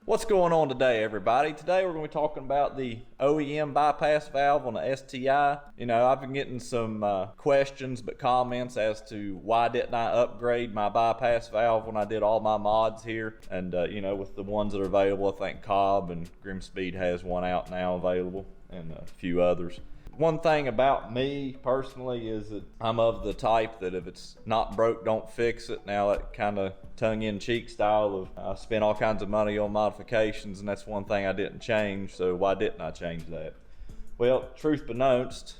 What's going on today, everybody? Today we're going to be talking about the OEM bypass valve on the STI. You know, I've been getting some questions but comments as to why didn't I upgrade my bypass valve when I did all my mods here. And you know, with the ones that are available, I think Cobb and Grimspeed has one out now available, and a few others. One thing about me personally is that I'm of the type that if it's not broke, don't fix it. Now, that kind of tongue-in-cheek style of I spent all kinds of money on modifications, and that's one thing I didn't change, so why didn't I change that? Well, truth beknownst,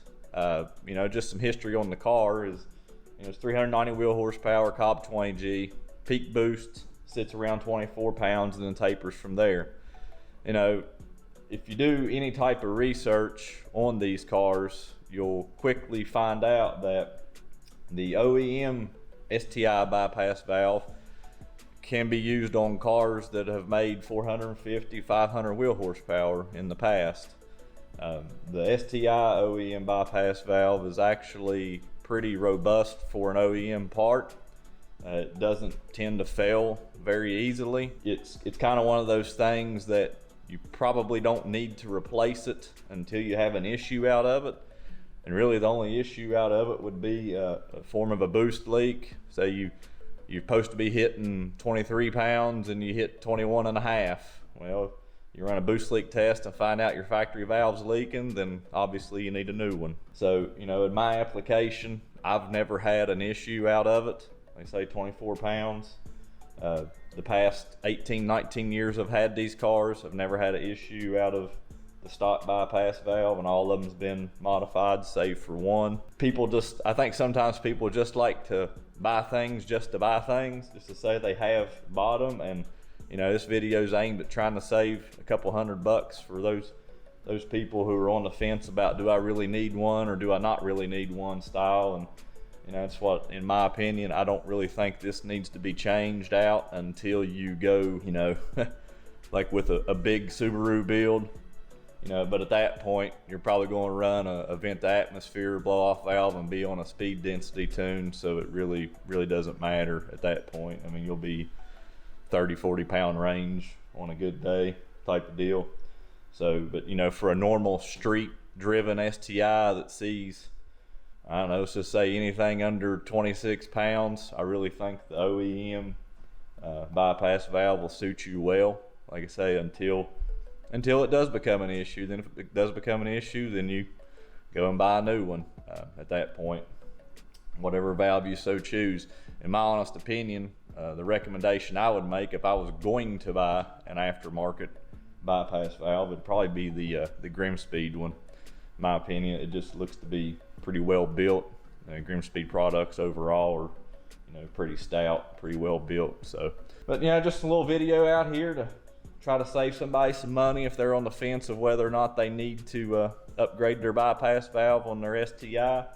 you know, just some history on the car is, you know, it's 390 wheel horsepower, Cobb 20G, peak boost sits around 24 pounds and then tapers from there. You know, if you do any type of research on these cars, you'll quickly find out that the OEM STI bypass valve can be used on cars that have made 450, 500 wheel horsepower in the past. The STI OEM bypass valve is actually pretty robust for an OEM part. It doesn't tend to fail very easily. It's kind of one of those things that you probably don't need to replace it until you have an issue out of it. And really the only issue out of it would be a form of a boost leak. Say you're supposed to be hitting 23 pounds and you hit 21 and a half. Well, you run a boost leak test and find out your factory valve's leaking, then obviously you need a new one. So, you know, in my application, I've never had an issue out of it. They say 24 pounds. The past 18, 19 years I've had these cars, I've never had an issue out of the stock bypass valve, and all of them's been modified save for one. I think sometimes people just like to buy things just to buy things, just to say they have bought them. And you know, this video is aimed at trying to save a couple $100 for those people who are on the fence about, do I really need one or do I not really need one style. And you know, that's what, in my opinion, I don't really think this needs to be changed out until you go, you know, like with a big Subaru build, you know. But at that point, you're probably going to run a vent to atmosphere blow off valve and be on a speed density tune. So it really doesn't matter at that point. I mean, you'll be 30, 40 pound range on a good day type of deal. So, but you know, for a normal street driven STI that sees, I don't know, let's just say anything under 26 pounds, I really think the OEM bypass valve will suit you well. Like I say, until it does become an issue. Then if it does become an issue, then you go and buy a new one at that point, whatever valve you so choose. In my honest opinion, the recommendation I would make if I was going to buy an aftermarket bypass valve would probably be the Grimspeed one. In my opinion, it just looks to be pretty well built. Grimspeed products overall are, you know, pretty stout, pretty well built. So, but you know, just a little video out here to try to save somebody some money if they're on the fence of whether or not they need to upgrade their bypass valve on their STI.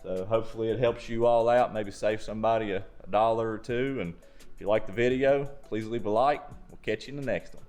So hopefully it helps you all out, maybe save somebody a dollar or two. And if you like the video, please leave a like. We'll catch you in the next one.